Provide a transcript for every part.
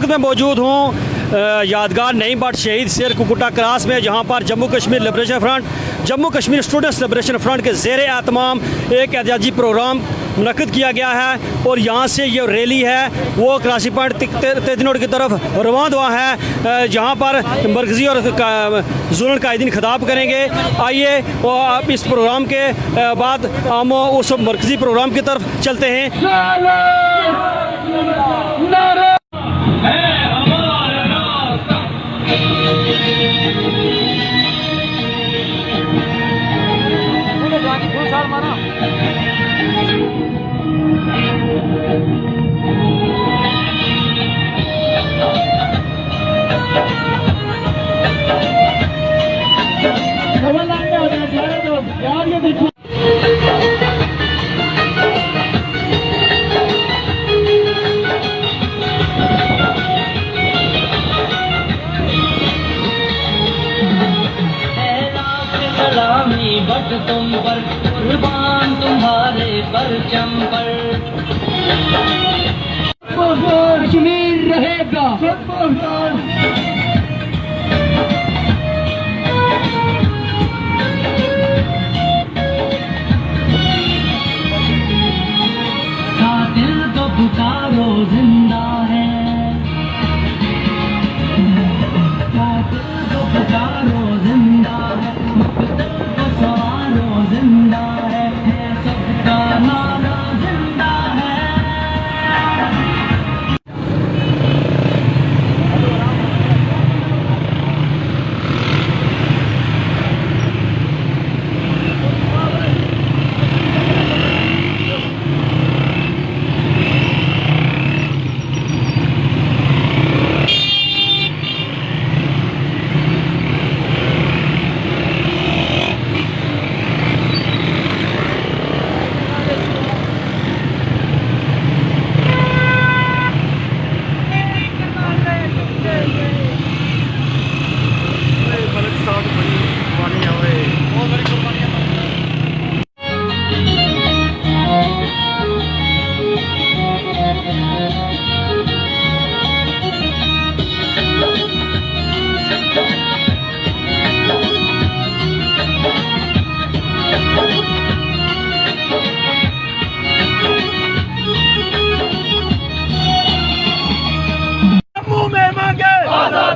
वक्त मैं मौजूद हूँ यादगार नईम भट्ट शहीद शेर कुकुटा क्रास में, जहाँ पर Jammu Kashmir liberation front, Jammu Kashmir students liberation front के ज़ेर एहतमाम एक एहतजाजी प्रोग्राम मुनक़्क़िद किया गया है। और यहाँ से ये रैली है वो कराची पॉइंट तेजनोड की तरफ रवाना हुआ है, जहाँ पर मरकज़ी और ज़ोनल कायदीन खिताब करेंगे। आइए और आप इस प्रोग्राम के बाद हम उस मरकज़ी प्रोग्राम की तरफ चलते हैं। बट तुम पर कुर्बान तुम्हारे परचम पर कश्मीर रहेगा। कातिल को पुकारो जिंदा है, कातिल को पुकारो जिंदा है, जिंदा है सबका नारा जिंदा है।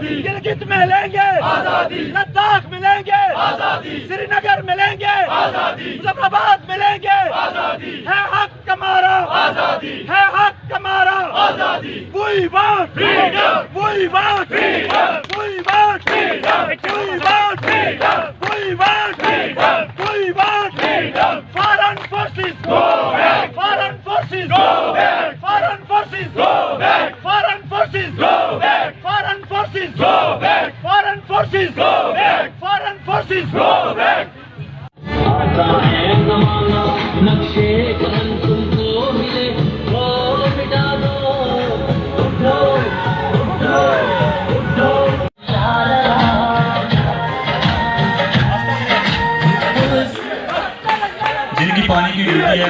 गिलगित में लेंगे आजादी, लद्दाख मिलेंगे आजादी, श्रीनगर मिलेंगे आजादी, मुजफ्फराबाद मिलेंगे आजादी, है हक हमारा आजादी, है हक हमारा आजादी। We want freedom, we want freedom, we want freedom, we want freedom, we want freedom, we want freedom. Foreign forces go back, foreign forces go back, foreign forces go back, foreign forces go back, foreign forces go back, foreign forces go back, foreign forces go back. आता है ज़माना नक्शे कदम तुमको मिले वो मिटा दो, उठो उठो उठो। जिनकी पानी की ड्यूटी है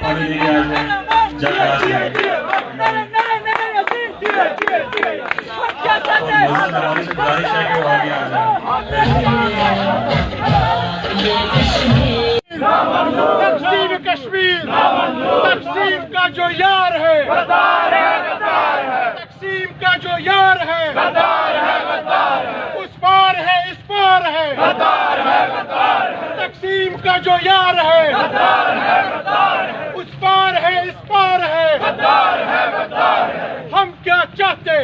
पानी लेके आ जाए गुजारिश है कि वो आगे आ जाए। तकसीम कश्मीर, तकसीम का जो यार है गद्दार है, गद्दार है। तकसीम का जो यार है गद्दार है, गद्दार है। उस पार है इस पार है गद्दार है, गद्दार है। तकसीम का जो यार है गद्दार है, गद्दार है। उस पार है इस पार है गद्दार है, गद्दार है। हम क्या चाहते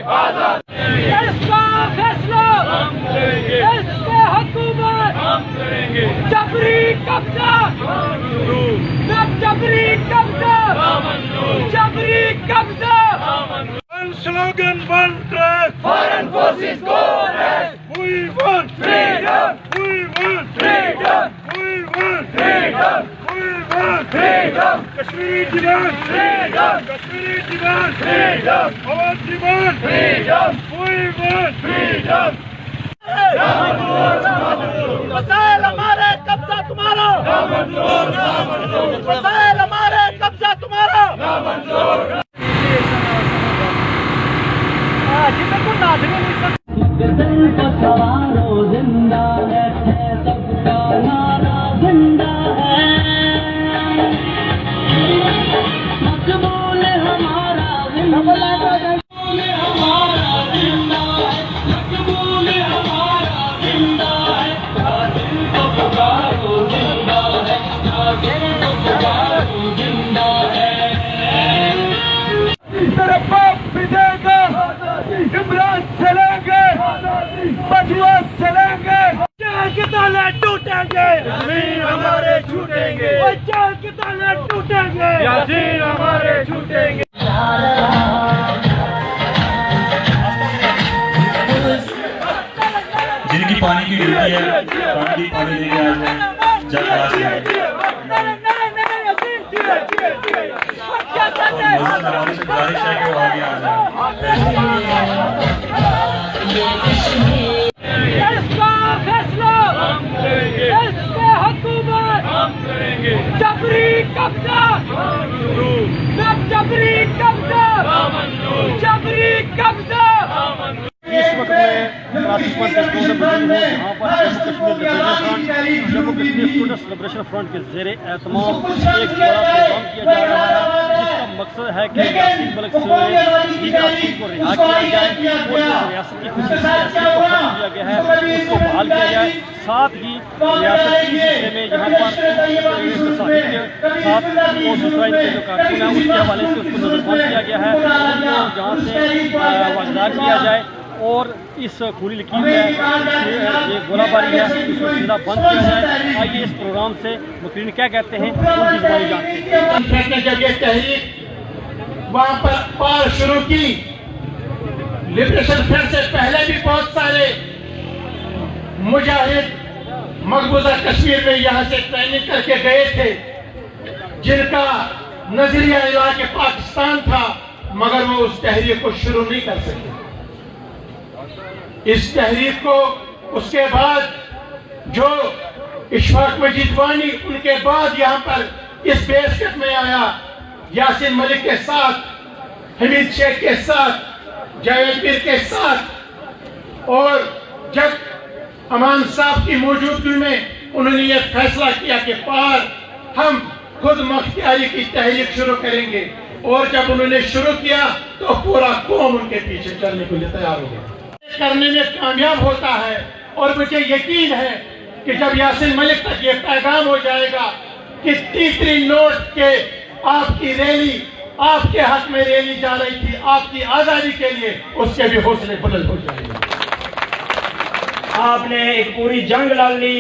इसका फैसला हम करेंगे, इस पे हुकूमत हम करेंगे। जबरी कब्जा जबरी कब्जा जबरी कब्जा। One slogan, one track. Foreign forces go back. We want freedom. We want freedom. We want freedom. We want freedom. Kashmiri demand freedom. Kashmiri demand freedom. Our demand freedom. We want freedom. वसाइल हमारे कब्जा तुम्हारा, वसाइल हमारे कब्जा तुम्हारा। बाकी में तो नाच भी नहीं सकते। तेरे बाप भी देगा, इमरान चलेंगे, बजवा चलेंगे, चार के ताले टूटेंगे, यासीन हमारे छूटेंगे, चार के ताले टूटेंगे, यासीन हमारे छूटेंगे। जिनकी पानी की ड्यूटी है फ्रंट की पानी लेके आ जाए जब क्लास में और मौजूद नवाज़ से गुजारिश है कि वो आगे आ जाए। इसका फैसला इसके हुकूमत जबरी कब्जा, जबरी कब्जा, जबरी कब्जा। इस वक्त में पाकिस्तान के स्टूडेंट यहाँ पर Jammu Kashmir students liberation front के ज़ेरे एहतमाम एक बड़ा प्रोग्राम किया जा रहा है, जिसका मकसद है कि यासीन मलिक से यासीन को रिहा किया जाए और जो रियासत की खुशूसियत को खत्म किया गया है उसको बहाल किया जाए। साथ ही रियासत के हिस्से में यहाँ पर साहित्य साथ और दूसरा इनके जो कारकुन है उसके हवाले से उसको नजरबंद किया गया है, उनको जहाँ से वागदार किया जाए और इस खुली लकीर में ये गोलाबारी है इसको सीधा बंद किया जाए। आइए इस प्रोग्राम से मुकरीन क्या कहते हैं उनकी जुबानी जानते हैं। जब ये तहरीक वहाँ पर पार शुरू की, लिबरेशन फ्रंट से पहले भी बहुत सारे मुजाहिद मकबूजा कश्मीर में यहाँ से ट्रेनिंग करके गए थे, जिनका नजरिया इलाके के पाकिस्तान था, मगर वो उस तहरीक को शुरू नहीं कर सके। इस तहरीक को उसके बाद जो इशफाक मजीद वानी उनके बाद यहाँ पर इस बेस्कट में आया, यासीन मलिक के साथ, हमीद शेख के साथ, जावेद पीर के साथ, और जब अमान साहब की मौजूदगी में उन्होंने ये फैसला किया कि पार हम खुद मुख्तियारी की तहरीक शुरू करेंगे, और जब उन्होंने शुरू किया तो पूरा कौम उनके पीछे चलने के लिए तैयार हो गया, करने में कामयाब होता है। और मुझे यकीन है कि जब यासीन मलिक तक ये पैगाम हो जाएगा कि तीसरी नोट के आपकी रैली आपके हक में रैली जा रही थी आपकी आजादी के लिए, उसके भी हौसले बुलंद हो जाएंगे। आपने एक पूरी जंग लड़ ली,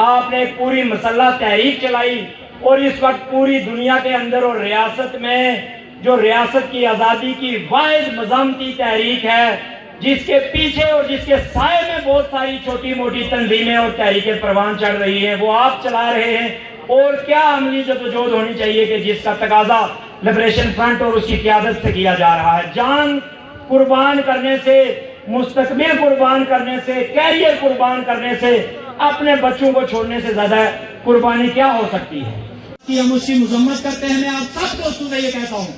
आपने एक पूरी मसल्ला तहरीक चलाई, और इस वक्त पूरी दुनिया के अंदर और रियासत में जो रियासत की आज़ादी की वाहिद मज़ामती तहरीक है, जिसके पीछे और जिसके साए में बहुत सारी छोटी मोटी तंजीमें और तहरीकें परवान चढ़ रही हैं, वो आप चला रहे हैं। और क्या अमली जदोजहद होनी चाहिए कि जिसका तकाजा लिबरेशन फ्रंट और उसकी क़यादत से किया जा रहा है। जान कुर्बान करने से, मुस्तकबिल कुर्बान करने से, कैरियर कुर्बान करने से, अपने बच्चों को छोड़ने से ज्यादा कुर्बानी क्या हो सकती है कि हम उसकी मजम्मत करते हैं। मैं आप सब दोस्तों से ये कहता हूँ,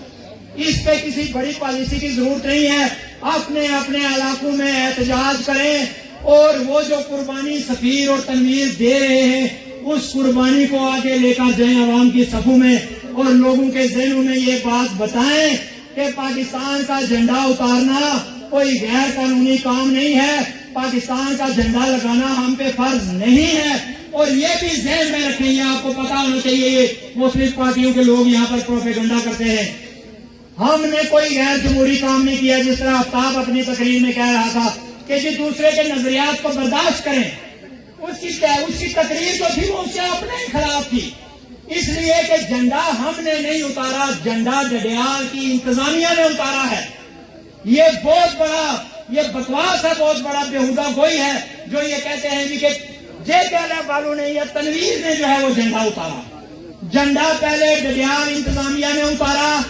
इस पे किसी बड़ी पॉलिसी की जरूरत नहीं है। अपने अपने इलाकों में एहतजाज करें और वो जो कुर्बानी सफीर और तनवीर दे रहे हैं उस कुर्बानी को आगे लेकर जाएं आवाम की सफों में, और लोगों के ज़हनों में ये बात बताएं कि पाकिस्तान का झंडा उतारना कोई गैर कानूनी काम नहीं है, पाकिस्तान का झंडा लगाना हम पे फर्ज नहीं है। और ये भी ज़हन में रखें, ये आपको पता होना चाहिए, मुस्लिम पार्टियों के लोग यहाँ पर प्रोपेगेंडा करते हैं। हमने कोई गैर जमहूरी काम नहीं किया। जिस तरह आफ्ताब अपनी तकरीर में कह रहा था कि जी दूसरे के नजरियात को बर्दाश्त करें, उसकी तकरीर जो थी वो उससे अपने ही खिलाफ थी, इसलिए कि झंडा हमने नहीं उतारा, झंडा डडियाल की इंतजामिया ने उतारा है। ये बहुत बड़ा ये बकवास है, बहुत बड़ा बेहुदा गोई है जो ये कहते हैं जी कि जे कहने वालों ने या तनवीर ने जो है वो झंडा उतारा। झंडा पहले डडियाल इंतजामिया ने उतारा,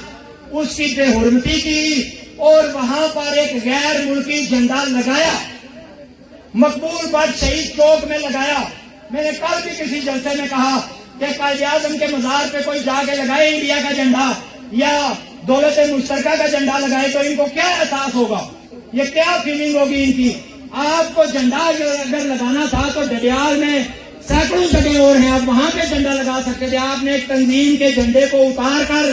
उसकी बेहुरमती की और वहां पर एक गैर मुल्की झंडा लगाया, मकबूल बट शहीद चौक में लगाया। मैंने कल भी किसी जलसे में कहा कि कायद-ए-आज़म के मज़ार पे कोई जाके लगाए इंडिया का झंडा या दौलत मुश्तरका का झंडा लगाए तो इनको क्या एहसास होगा। یہ کیا فیلنگ ہوگی ان کی؟ آپ کو جھنڈا اگر لگانا تھا تو ڈڈیال میں سینکڑوں جگہ اور ہیں، آپ وہاں پہ جھنڈا لگا سکتے تھے. آپ نے ایک تنظیم کے جھنڈے کو اتار کر،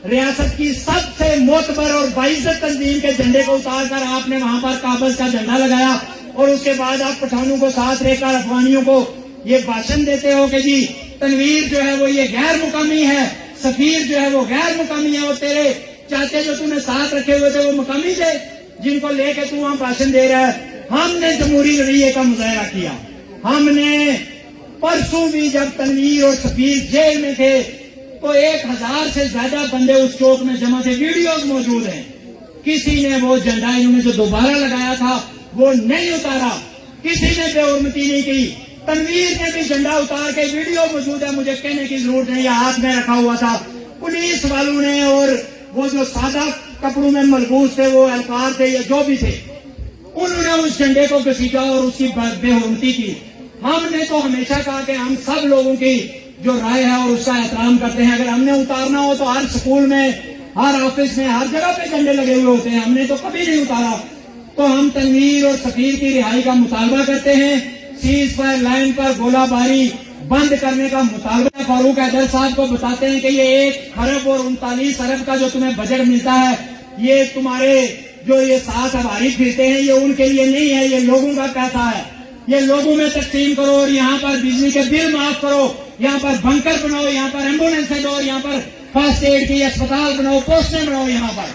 ریاست کی سب سے معتبر اور باعزت تنظیم کے جھنڈے کو اتار کر آپ نے وہاں پر قابض کا جھنڈا لگایا، اور اس کے بعد آپ پٹھانوں کو ساتھ لے کر افغانیوں کو یہ بھاشن دیتے ہو کہ جی تنویر جو ہے وہ یہ غیر مقامی ہے، سفیر جو ہے وہ غیر مقامی ہے، اور تیرے چاچے جو تم نے ساتھ رکھے ہوئے تھے وہ مقامی تھے جن کو لے کے تو وہاں بھاشن دے رہا ہے. ہم نے جمہوری رویے کا مظاہرہ کیا. ہم نے پرسوں بھی جب تنویر اور سفیر جیل میں تھے تو 1000 سے زیادہ بندے اس چوک میں جمع تھے، ویڈیوز موجود ہیں. کسی نے وہ جھنڈا انہوں نے جو دوبارہ لگایا تھا وہ نہیں اتارا، کسی نے بے حرمتی نہیں کی. تنویر نے بھی جھنڈا اتار کے ویڈیو موجود ہے، مجھے کہنے کی ضرورت نہیں، ہاتھ میں رکھا ہوا تھا. پولیس والوں نے اور وہ جو سادہ کپڑوں میں ملبوس تھے، وہ اہلکار تھے یا جو بھی تھے، انہوں نے اس جھنڈے کو گھسیٹا اور اس کی بے حرمتی کی. ہم نے تو ہمیشہ کہا کہ ہم سب لوگوں کی جو رائے ہے اور اس کا احترام کرتے ہیں. اگر ہم نے اتارنا ہو تو ہر سکول میں، ہر آفس میں، ہر جگہ پہ جھنڈے لگے ہوئے ہوتے ہیں. ہم نے تو کبھی نہیں اتارا. تو ہم تنویر اور سفیر کی رہائی کا مطالبہ کرتے ہیں، سیز فائر لائن پر گولہ باری بند کرنے کا مطالبہ. فاروق حیدر صاحب کو بتاتے ہیں کہ یہ 1 ارب اور 39 ارب کا جو تمہیں بجٹ ملتا ہے، یہ تمہارے جو یہ ساتھ ہماری پھرتے ہیں یہ ان کے لیے نہیں ہے، یہ لوگوں کا پیسہ ہے. یہ لوگوں میں تقسیم کرو اور یہاں پر بجلی کے بل معاف کرو، یہاں پر بنکر بناؤ، یہاں پر ایمبولینس دو، یہاں پر فرسٹ ایڈ کی اسپتال بناؤ، پوسٹیں بناؤ. یہاں پر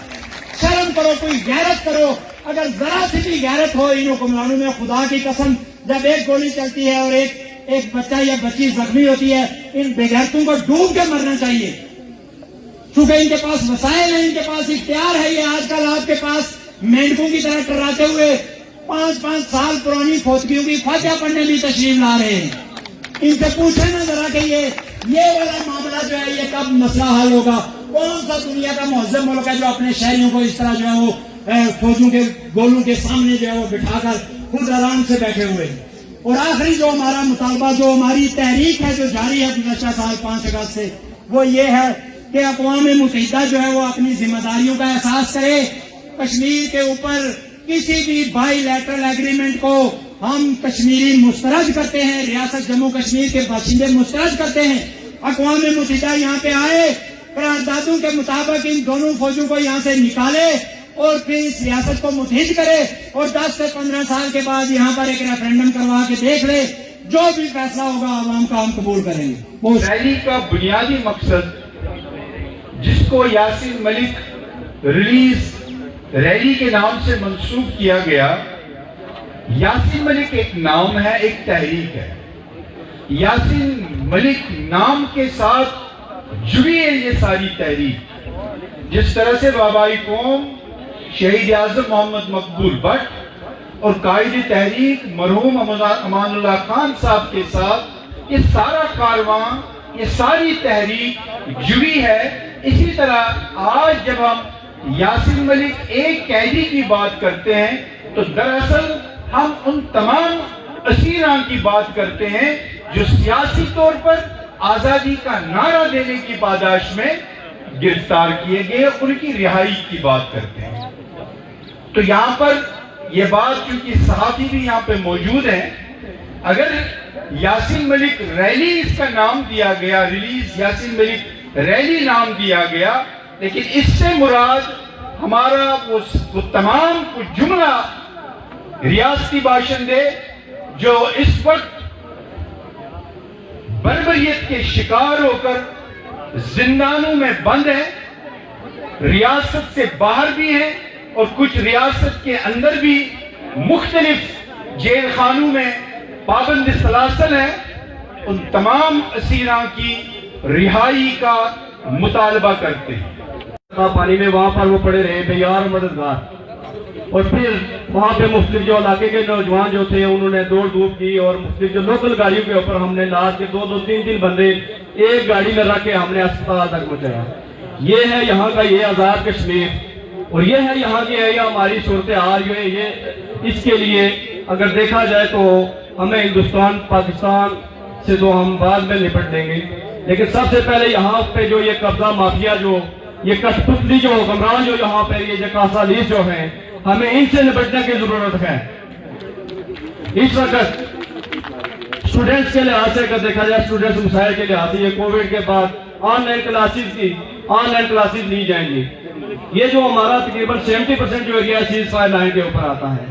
شرم کرو، کوئی غیرت کرو. اگر ذرا سی بھی غیرت ہو ان حکمرانوں میں، خدا کی قسم جب ایک گولی چلتی ہے اور ایک بچہ یا بچی زخمی ہوتی ہے، ان بےغیرتوں کو ڈوب کے مرنا چاہیے. چونکہ ان کے پاس وسائل ہیں، ان کے پاس اختیار ہے. یہ آج کل آپ کے پاس مینڈکوں کی طرح ٹراتے ہوئے 5-5 سال پرانی فوتگیوں کی فاتحہ پڑھنے بھی تشریف لا رہے ہیں. ان سے پوچھیں نا ذرا کہ یہ والا معاملہ جو ہے یہ کب مسئلہ حل ہوگا؟ کون سا دنیا کا مہذب ملک ہے جو اپنے شہریوں کو اس طرح جو ہے وہ فوجوں کے گولوں کے سامنے جو ہے وہ بٹھا کر خود آرام سے بیٹھے ہوئے ہیں؟ اور آخری جو ہمارا مطالبہ، جو ہماری تحریک ہے جو جاری ہے گزشتہ سال 5 اگست سے، وہ یہ ہے کہ اقوام متحدہ جو ہے وہ اپنی ذمہ داریوں کا احساس کرے. کشمیر کے اوپر کسی بھی بائی لیٹرل ایگریمنٹ کو ہم کشمیری مسترد کرتے ہیں، ریاست جموں کشمیر کے باشندے مسترد کرتے ہیں. اقوام متحدہ یہاں پہ آئے، قراردادوں کے مطابق ان دونوں فوجوں کو یہاں سے نکالے اور پھر اس ریاست کو متحد کرے، اور 10 سے 15 سال کے بعد یہاں پر ایک ریفرینڈم کروا کے دیکھ لے. جو بھی فیصلہ ہوگا عوام کا ہم قبول کریں گے. ریلی کا بنیادی مقصد، جس کو یاسین ملک ریلیز ریلی کے نام سے منسوب کیا گیا، یاسین ملک ایک نام ہے، ایک تحریک ہے. یاسین ملک نام کے ساتھ جڑی ہے یہ ساری تحریک. جس طرح سے بابائی قوم شہید اعظم محمد مقبول بٹ اور قائد تحریک مرحوم امان اللہ خان صاحب کے ساتھ یہ سارا کارواں، یہ ساری تحریک جڑی ہے، اسی طرح آج جب ہم یاسین ملک ایک قیدی کی بات کرتے ہیں تو دراصل ہم ان تمام اسیران کی بات کرتے ہیں جو سیاسی طور پر آزادی کا نعرہ دینے کی پاداش میں گرفتار کیے گئے، ان کی رہائی کی بات کرتے ہیں. تو یہاں پر یہ بات، کیونکہ صحافی بھی یہاں پہ موجود ہیں، اگر یاسین ملک ریلی اس کا نام دیا گیا، ریلیز یاسین ملک ریلی نام دیا گیا، لیکن اس سے مراد ہمارا وہ تمام جملہ ریاستی باشندے جو اس وقت بربریت کے شکار ہو کر زندانوں میں بند ہیں، ریاست سے باہر بھی ہیں اور کچھ ریاست کے اندر بھی مختلف جیل خانوں میں پابند سلاسل ہیں، ان تمام اسیران کی رہائی کا مطالبہ کرتے ہیں. پانی میں وہاں پر وہ پڑے رہے بے یار مددگار، اور پھر وہاں پہ مختلف جو علاقے کے نوجوان جو تھے انہوں نے دوڑ دھوپ کی، اور مختلف جو لوکل گاڑیوں کے اوپر ہم نے لاش کے 2-3 بندے ایک گاڑی میں رکھ کے ہم نے اسپتال تک پہنچایا. یہ ہے یہاں کا یہ آزاد کشمیر، اور یہ ہے یہاں کی یہ ہماری صورتحال جو ہے. یہ اس کے لیے اگر دیکھا جائے تو ہمیں ہندوستان پاکستان سے تو ہم بعد میں نپٹ دیں گے، لیکن سب سے پہلے یہاں پہ جو یہ قبضہ مافیا، جو یہ کٹھ پتلی جو حکمران جو یہاں پہ یہ جکاسا لیس جو ہیں، हमें इनसे निपटने की जरूरत है। इस वक्त स्टूडेंट्स के लिहाज से अगर देखा जाए, स्टूडेंट्स मसाइल के लिहाज से ये कोविड के बाद ऑनलाइन क्लासेस ली जाएंगी। ये जो हमारा तकरीबन 70% जो एरिया सीज फायर लाइन के ऊपर आता है,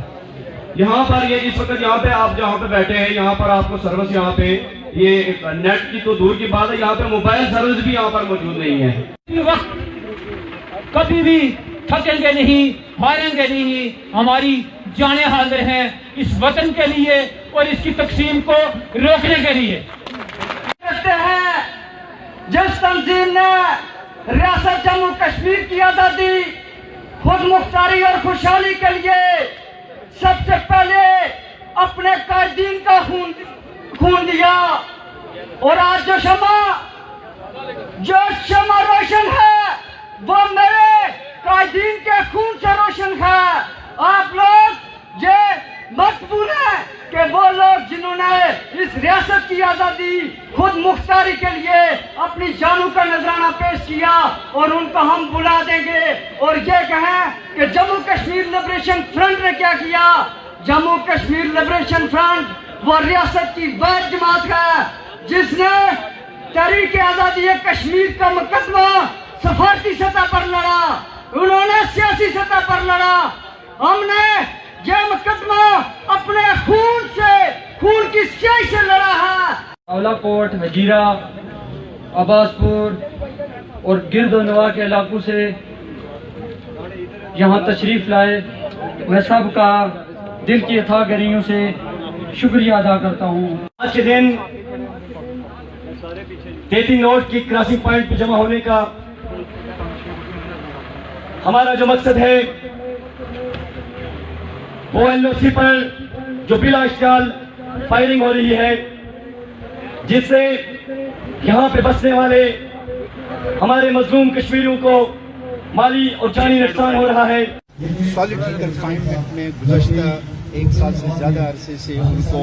यहाँ पर ये इस वक्त यहाँ पे आप जहाँ पे बैठे हैं, यहाँ पर आपको सर्विस यहाँ पे ये नेट की तो दूर की बात है, यहाँ पे मोबाइल सर्विस भी यहाँ पर मौजूद नहीं है। इन वक्त कभी भी थकेंगे नहीं, हारेंगे नहीं, हमारी जानें हाजिर हैं इस वतन के लिए और इसकी तकसीम को रोकने के लिए। कहते हैं जिस तंजीम ने रियासत जम्मू कश्मीर की आजादी, खुद मुख्तारी और खुशहाली के लिए सबसे पहले अपने कायदीन का खून दिया, और आज जो शमा रोशन है वो मेरे कायदीन के खून से रोशन है। आप लोग ये मत भूलें कि वो लोग जिन्होंने इस रियासत की आजादी खुद मुख्तारी के लिए अपनी जानों का नजराना पेश किया, और उनको हम बुला देंगे और ये कहें कि जम्मू कश्मीर लिबरेशन फ्रंट ने क्या किया। जम्मू कश्मीर लिबरेशन फ्रंट वो रियासत की वैध जमात है जिसने तहरीक आजादी कश्मीर का मुकदमा सफारती सतह पर लड़ा, उन्होंने सियासी सतह पर लड़ा। हमने ये मुकदमा अपने खून की स्याही से लड़ा है। अवलाकोट, वजीरा, अब्बासपुर और गिरदनवा के इलाकों से यहाँ तशरीफ लाए, मैं सबका दिल की अथागरियों से शुक्रिया अदा करता हूँ। आज के दिन 33 नोट की क्रॉसिंग पॉइंट पर जमा होने का हमारा जो मकसद है वो LOC पर जो बिला इश्तियाल फायरिंग हो रही है, जिससे यहाँ पे बसने वाले हमारे मजलूम कश्मीरियों को माली और जानी नुकसान हो रहा है। सॉलिटरी कन्फाइनमेंट में गुज़श्ता 1 साल से ज़्यादा अरसे से उनको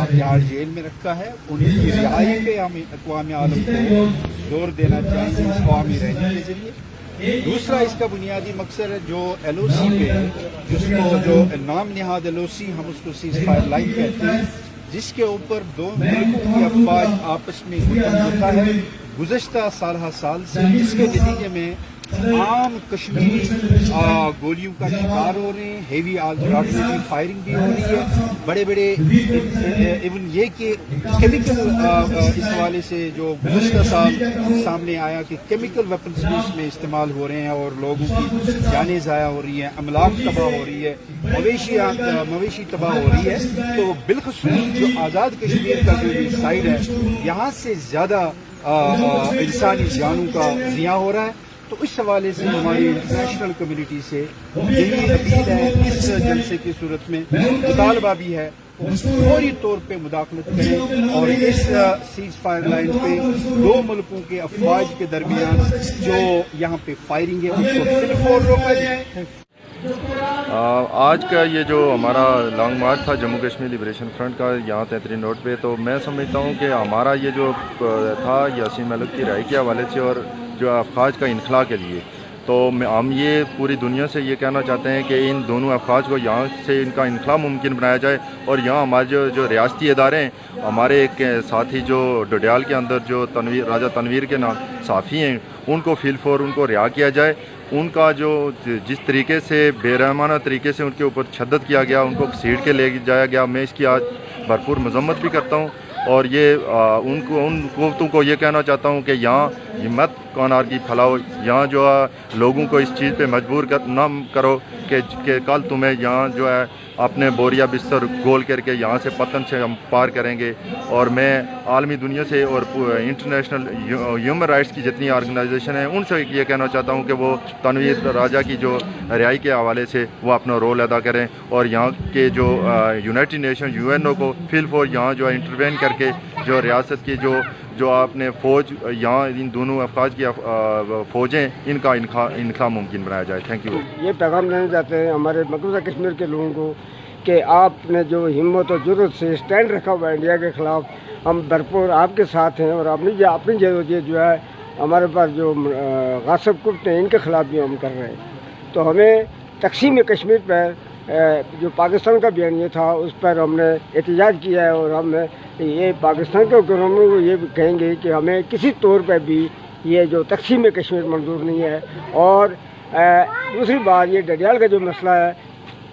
तिहाड़ जेल में रखा है। उनकी रिहाई पे हम अक़वाम आलम को जोर देना चाहिए इस कौमी रहने के जरिए। दूसरा इसका बुनियादी मकसद है जो LOC पे जिसको जो नाम निहाद LOC हम उसको सीज फायर लाइन कहते हैं, जिसके ऊपर दो मुल्कों की अफवाज आपस में गुफ्तगू होता है गुज़श्ता साल से, जिसके नतीजे में आम कश्मीरी गोलियों का शिकार हो रहे हैं, हेवी आर्टिलरी फायरिंग भी हो रही है। बड़े बड़े इवन ये कि केमिकल इस हवाले से जो गुज़श्ता साल सामने आया कि केमिकल वेपन्स भी इसमें इस्तेमाल हो रहे हैं और लोगों की जानें ज़ाया हो रही हैं, अमलाक तबाह हो रही है, मवेशी तबाह हो रही है। तो बिलखसूस जो आज़ाद कश्मीर का जो साइड है, यहाँ से ज़्यादा इंसानी जानों का ज़िया हो रहा है। तो इस हवाले से हमारी इंटरनेशनल कम्युनिटी से यही अपील है, इस जलसे की सूरत में मुतालबा भी है फौरी तौर पे मुदाखलत करें और इस सीज फायर लाइन पे दो मुल्कों के अफवाज के दरमियान जो यहाँ पे फायरिंग है उसको फिलफौर रोका जाए। आज का ये जो हमारा लॉन्ग मार्च था जम्मू कश्मीर लिबरेशन फ्रंट का यहाँ 33 नोट पे, तो मैं समझता हूँ कि हमारा ये जो था यासीन मलिक की राय के हवाले से और जो अफवाज का इनखला के लिए, तो हम ये पूरी दुनिया से ये कहना चाहते हैं कि इन दोनों अफवाज को यहाँ से इनका इनखला मुमकिन बनाया जाए। और यहाँ हमारे जो रियासती इदारे हैं, हमारे एक साथी जो डोडियाल के अंदर जो राजा तनवीर के नाम साफ़ी हैं, उनको फिलफौर उनको रिहा किया जाए। उनका जो जिस तरीके से बेरहमाना तरीके से उनके ऊपर तशद्दुद किया गया, उनको घसीट के ले जाया गया, मैं इसकी आज भरपूर मजम्मत भी करता हूँ। और ये उन कुव्वतों को ये कहना चाहता हूँ कि यहाँ हिम्मत कौनारगी फैलाओ, यहाँ जो है लोगों को इस चीज़ पे मजबूर ना करो कि कल तुम्हें यहाँ जो है अपने बोरिया बिस्तर गोल करके यहाँ से पतन से हम पार करेंगे। और मैं आलमी दुनिया से और इंटरनेशनल ह्यूमन राइट्स की जितनी ऑर्गेनाइजेशन है उनसे ये कहना चाहता हूँ कि वो तनवीर राजा की जो रिहाई के हवाले से वो अपना रोल अदा करें और यहाँ के जो यूनाइटेड नेशन UNO को फिलफौर यहाँ जो है इंटरवेन करके जो रियासत की जो आपने फ़ौज यहाँ इन दोनों अफवाज की फ़ौजें इनका इनखला मुमकिन बनाया जाए। Thank you. ये पैगाम देना चाहते हैं हमारे मकबूजा कश्मीर के लोगों को कि आपने जो हिम्मत और ज़रूरत से स्टैंड रखा हुआ है इंडिया के ख़िलाफ़, हम भरपूर आपके साथ हैं और अपनी जरूरत जो है हमारे पास जो गासिब कुफ्त हैं इनके ख़िलाफ़ भी हम कर रहे हैं। तो हमें तकसीम कश्मीर पर जो पाकिस्तान का बयानिया था उस पर हमने एहतजाज किया है और हम ये पाकिस्तान के हुक्मरानों को ये कहेंगे कि हमें किसी तौर पर भी ये जो तकसीम कश्मीर मंजूर नहीं है। और दूसरी बात ये डडियाल का जो मसला है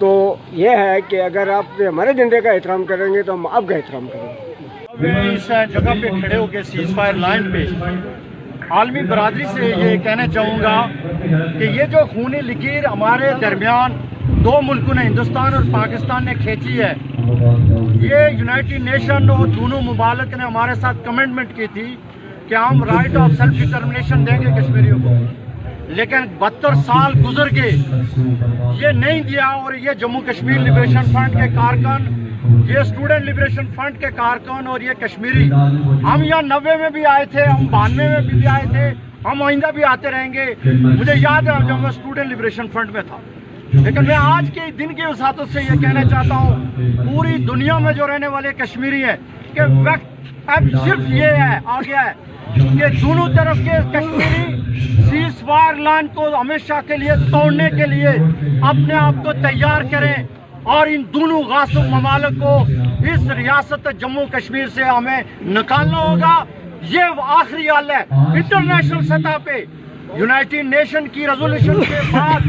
तो ये है कि अगर आप हमारे झंडे का एहतराम करेंगे तो हम आपका एहतराम करेंगे। मैं इस जगह पे खड़े होकर सीज फायर लाइन पे आलमी बरादरी से ये कहना चाहूँगा कि ये जो खूनी लकीर हमारे दरमियान दो मुल्कों ने, हिंदुस्तान और पाकिस्तान ने खींची है, ये यूनाइटेड नेशन और दोनों मुमालिक ने हमारे साथ कमिटमेंट की थी कि हम राइट ऑफ सेल्फ डिटर्मिनेशन देंगे कश्मीरियों को, लेकिन 72 साल गुजर गए, ये नहीं दिया। और ये जम्मू कश्मीर लिबरेशन फ्रंट के कारकुन, ये स्टूडेंट लिबरेशन फ्रंट के कारकुन और ये कश्मीरी, हम यहाँ 90 में भी आए थे, हम 92 में भी आए थे, हम आइंदा भी आते रहेंगे। मुझे याद है जब मैं स्टूडेंट लिबरेशन फ्रंट में था। लेकिन मैं आज के दिन की वसातत से ये कहना चाहता हूँ पूरी दुनिया में जो रहने वाले कश्मीरी हैं कि वक्त अब सिर्फ ये है आ गया है कि दोनों तरफ के कश्मीरी सीज फायर लाइन को हमेशा के लिए तोड़ने के लिए अपने आप को तैयार करें और इन दोनों गासिब ममालिक को इस रियासत जम्मू कश्मीर से हमें निकालना होगा। ये आखिरी हाल है। इंटरनेशनल सतह पे यूनाइटेड नेशन की रेजोल्यूशन के बाद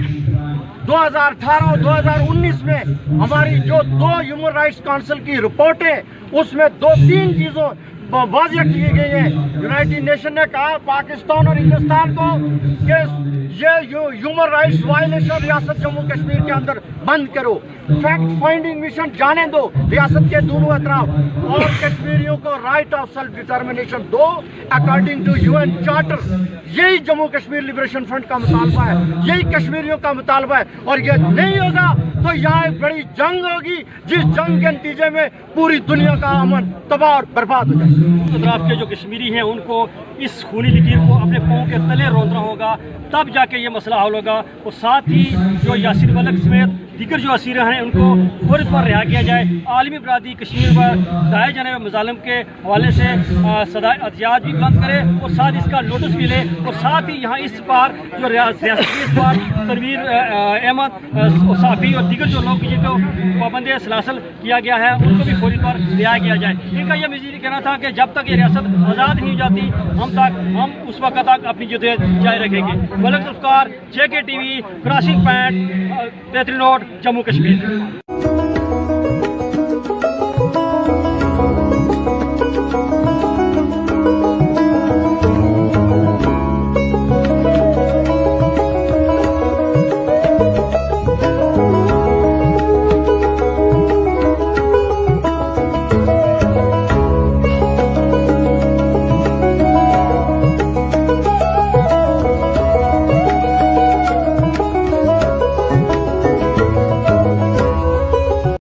2018 और 2019 में हमारी जो 2 ह्यूमन राइट्स काउंसिल की रिपोर्टें उसमें 2-3 चीज़ों वाज़ेह की गई है। यूनाइटेड नेशन ने कहा पाकिस्तान और हिंदुस्तान को कि ये ह्यूमन राइट्स वायलेशन रियासत जम्मू कश्मीर के अंदर बंद करो, फैक्ट फाइंडिंग मिशन जाने दो रियासत के दोनों अतराफ, और कश्मीरियों को राइट ऑफ सेल्फ डिटर्मिनेशन दो अकॉर्डिंग टू यूएन चार्टर। यही जम्मू कश्मीर लिबरेशन फ्रंट का मुतालबा है, यही कश्मीरियों का मुतालबा है। और ये नहीं होगा तो यहाँ एक बड़ी जंग होगी, जिस जंग के नतीजे में पूरी दुनिया का अमन तबाह और बर्बाद हो जाएगा। अतराफ के जो कश्मीरी हैं उनको इस खूनी लकीर को अपने पाँव के तले रोंदना होगा, तब जाके ये मसला हल होगा। और साथ ही जो यासिर मलिक समेत दीगर जो असीर हैं उनको फौरी तौर रिहा किया जाए। आलमी बरादरी कश्मीर पर दाए जाने वाले मज़ालिम के हवाले से सदाए एहतियात भी बुलंद करे और साथ इसका नोटिस भी ले। और साथ ही यहाँ इस बार जो रियासती इस बार तनवीर अहमद साफ़ी और दीगर जो लोग जिनको पाबंद सलासल किया गया है उनको भी फौरी तौर रिहा किया जाए। इनका यह मज़ीद कहना था कि जब तक ये रियासत आज़ाद नहीं हो जाती हम उस वक्त तक अपनी जद्दोजहद जारी रखेंगे। Malik Zulfikar, JK TV, crossing point, 33 note, Jammu Kashmir.